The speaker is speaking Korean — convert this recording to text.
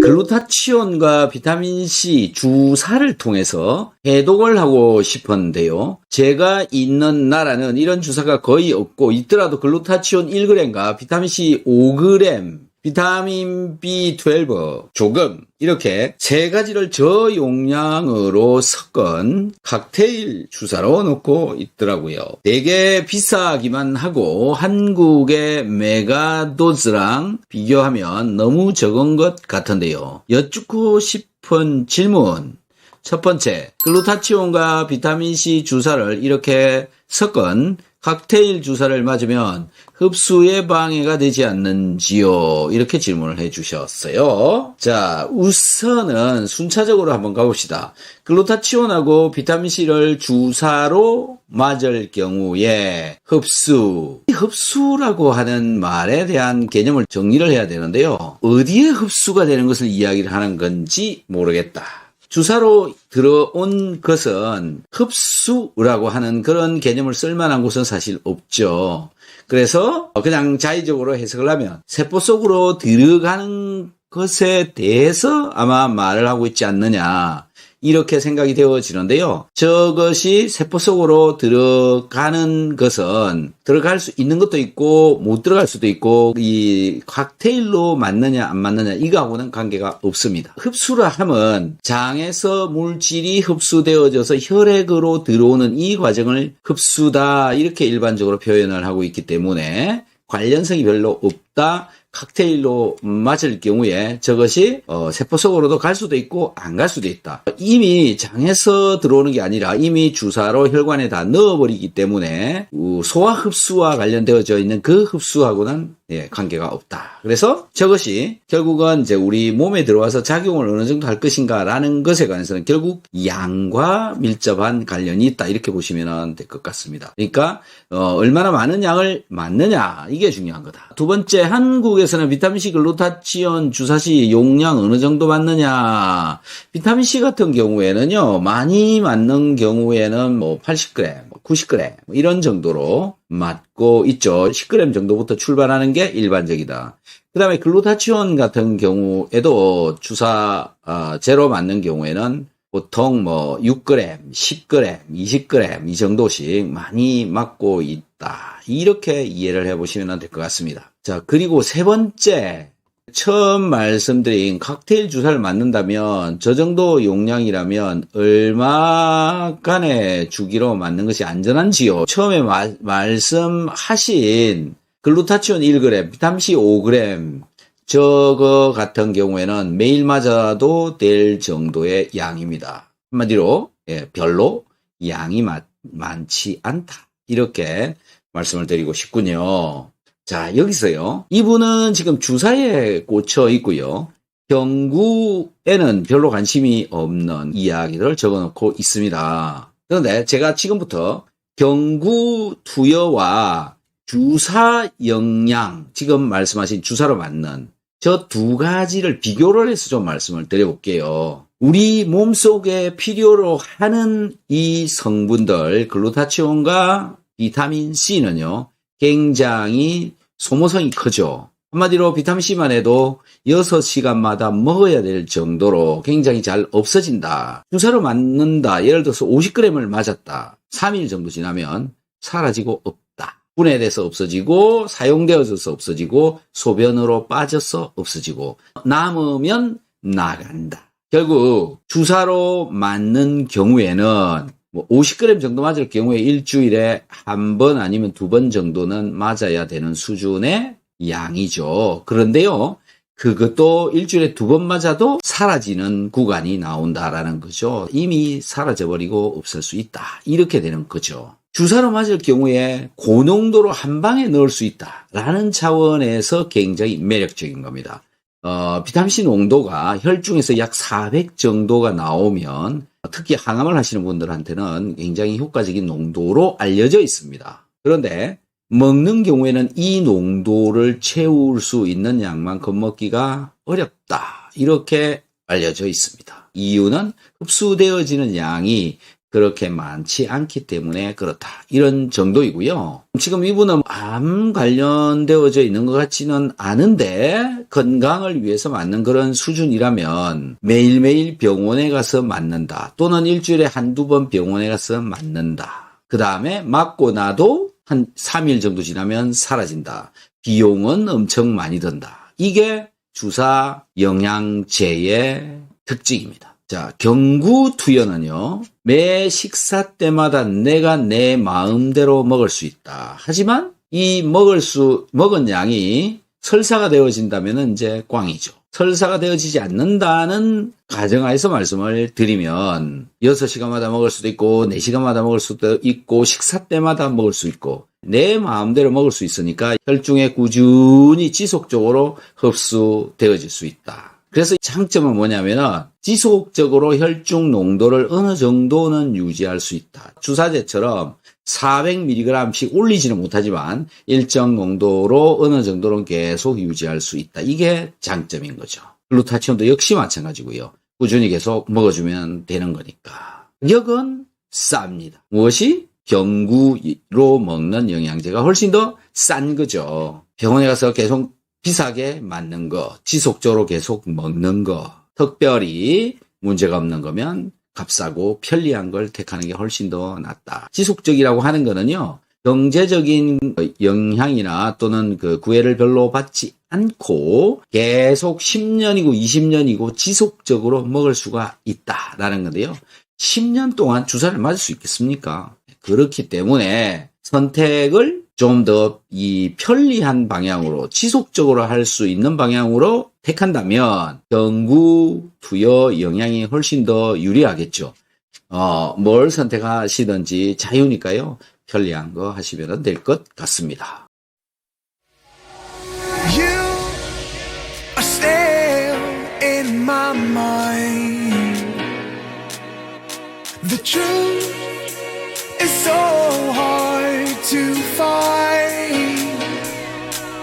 글루타치온과 비타민C 주사를 통해서 해독을 하고 싶었는데요. 제가 있는 나라는 이런 주사가 거의 없고 있더라도 글루타치온 1g과 비타민C 5g, 비타민 B12 조금 이렇게 세 가지를 저용량으로 섞은 칵테일 주사로 넣고 있더라고요. 되게 비싸기만 하고 한국의 메가도즈랑 비교하면 너무 적은 것 같은데요. 여쭙고 싶은 질문. 첫 번째, 글루타치온과 비타민C 주사를 이렇게 섞은 칵테일 주사를 맞으면 흡수에 방해가 되지 않는지요? 이렇게 질문을 해주셨어요. 자, 우선은 순차적으로 한번 가봅시다. 글루타치온하고 비타민C를 주사로 맞을 경우에 흡수라고 하는 말에 대한 개념을 정리를 해야 되는데요. 어디에 흡수가 되는 것을 이야기를 하는 건지 모르겠다. 주사로 들어온 것은 흡수라고 하는 그런 개념을 쓸만한 곳은 사실 없죠. 그래서 그냥 자의적으로 해석을 하면 세포 속으로 들어가는 것에 대해서 아마 말을 하고 있지 않느냐 이렇게 생각이 되어지는데요. 저것이 세포 속으로 들어가는 것은 들어갈 수 있는 것도 있고 못 들어갈 수도 있고 이 칵테일로 맞느냐 안 맞느냐 이거하고는 관계가 없습니다. 흡수라 함은 장에서 물질이 흡수되어져서 혈액으로 들어오는 이 과정을 흡수다 이렇게 일반적으로 표현을 하고 있기 때문에 관련성이 별로 없다. 칵테일로 맞을 경우에 저것이 세포 속으로도 갈 수도 있고 안 갈 수도 있다. 이미 장에서 들어오는 게 아니라 이미 주사로 혈관에 다 넣어버리기 때문에 소화 흡수와 관련되어져 있는 그 흡수하고는 관계가 없다. 그래서 저것이 결국은 이제 우리 몸에 들어와서 작용을 어느 정도 할 것인가라는 것에 관해서는 결국 양과 밀접한 관련이 있다. 이렇게 보시면 될 것 같습니다. 그러니까 얼마나 많은 양을 맞느냐 이게 중요한 거다. 두 번째, 한국에서는 비타민C 글루타치온 주사시 용량 어느 정도 맞느냐. 비타민C 같은 경우에는요, 많이 맞는 경우에는 뭐 80g, 90g 이런 정도로 맞고 있죠. 10g 정도부터 출발하는 게 일반적이다. 그 다음에 글루타치온 같은 경우에도 주사 제로 맞는 경우에는 보통 뭐 6g, 10g, 20g 이 정도씩 많이 맞고 있다. 이렇게 이해를 해보시면 될 것 같습니다. 자, 그리고 세 번째, 처음 말씀드린 칵테일 주사를 맞는다면 저 정도 용량이라면 얼마간의 주기로 맞는 것이 안전한지요? 처음에 말씀하신 글루타치온 1g, 비타민C 5g 저거 같은 경우에는 매일 맞아도 될 정도의 양입니다. 한마디로 별로 양이 많지 않다. 이렇게 말씀을 드리고 싶군요. 자, 여기서요. 이분은 지금 주사에 꽂혀 있고요. 경구에는 별로 관심이 없는 이야기를 적어놓고 있습니다. 그런데 제가 지금부터 경구 투여와 주사 영양, 지금 말씀하신 주사로 맞는 저 두 가지를 비교를 해서 좀 말씀을 드려볼게요. 우리 몸속에 필요로 하는 이 성분들, 글루타치온과 비타민C는요, 굉장히 소모성이 크죠. 한마디로 비타민C만 해도 6시간마다 먹어야 될 정도로 굉장히 잘 없어진다. 주사로 맞는다. 예를 들어서 50g을 맞았다. 3일 정도 지나면 사라지고 없다. 분해돼서 없어지고 사용되어져서 없어지고 소변으로 빠져서 없어지고 남으면 나간다. 결국 주사로 맞는 경우에는 뭐 50g 정도 맞을 경우에 일주일에 한 번 아니면 두 번 정도는 맞아야 되는 수준의 양이죠. 그런데요, 그것도 일주일에 두 번 맞아도 사라지는 구간이 나온다라는 거죠. 이미 사라져버리고 없을 수 있다. 이렇게 되는 거죠. 주사로 맞을 경우에 고농도로 한 방에 넣을 수 있다라는 차원에서 굉장히 매력적인 겁니다. 비타민C 농도가 혈중에서 약 400 정도가 나오면 특히 항암을 하시는 분들한테는 굉장히 효과적인 농도로 알려져 있습니다. 그런데 먹는 경우에는 이 농도를 채울 수 있는 양만큼 먹기가 어렵다. 이렇게 알려져 있습니다. 이유는 흡수되어지는 양이 그렇게 많지 않기 때문에 그렇다. 이런 정도이고요. 지금 이분은 암 관련되어져 있는 것 같지는 않은데 건강을 위해서 맞는 그런 수준이라면 매일매일 병원에 가서 맞는다. 또는 일주일에 한두 번 병원에 가서 맞는다. 그 다음에 맞고 나도 한 3일 정도 지나면 사라진다. 비용은 엄청 많이 든다. 이게 주사 영양제의 특징입니다. 자, 경구투여는요, 매 식사 때마다 내가 내 마음대로 먹을 수 있다. 하지만 이 먹은 양이 설사가 되어진다면 이제 꽝이죠. 설사가 되어지지 않는다는 가정하에서 말씀을 드리면 6시간마다 먹을 수도 있고 4시간마다 먹을 수도 있고 식사 때마다 먹을 수 있고 내 마음대로 먹을 수 있으니까 혈중에 꾸준히 지속적으로 흡수되어질 수 있다. 그래서 장점은 뭐냐면은 지속적으로 혈중 농도를 어느 정도는 유지할 수 있다. 주사제처럼 400mg씩 올리지는 못하지만 일정 농도로 어느 정도는 계속 유지할 수 있다. 이게 장점인 거죠. 글루타치온도 역시 마찬가지고요. 꾸준히 계속 먹어주면 되는 거니까. 가격은 쌉니다. 무엇이? 경구로 먹는 영양제가 훨씬 더 싼 거죠. 병원에 가서 계속 비싸게 맞는 거, 지속적으로 계속 먹는 거, 특별히 문제가 없는 거면 값싸고 편리한 걸 택하는 게 훨씬 더 낫다. 지속적이라고 하는 거는요, 경제적인 영향이나 또는 그 구애를 별로 받지 않고 계속 10년이고 20년이고 지속적으로 먹을 수가 있다라는 건데요. 10년 동안 주사를 맞을 수 있겠습니까? 그렇기 때문에 선택을 좀 더 이 편리한 방향으로 지속적으로 할 수 있는 방향으로 택한다면 경구 투여 영양이 훨씬 더 유리하겠죠. 뭘 선택하시든지 자유니까요. 편리한 거 하시면 될 것 같습니다. You are still in my mind. The truth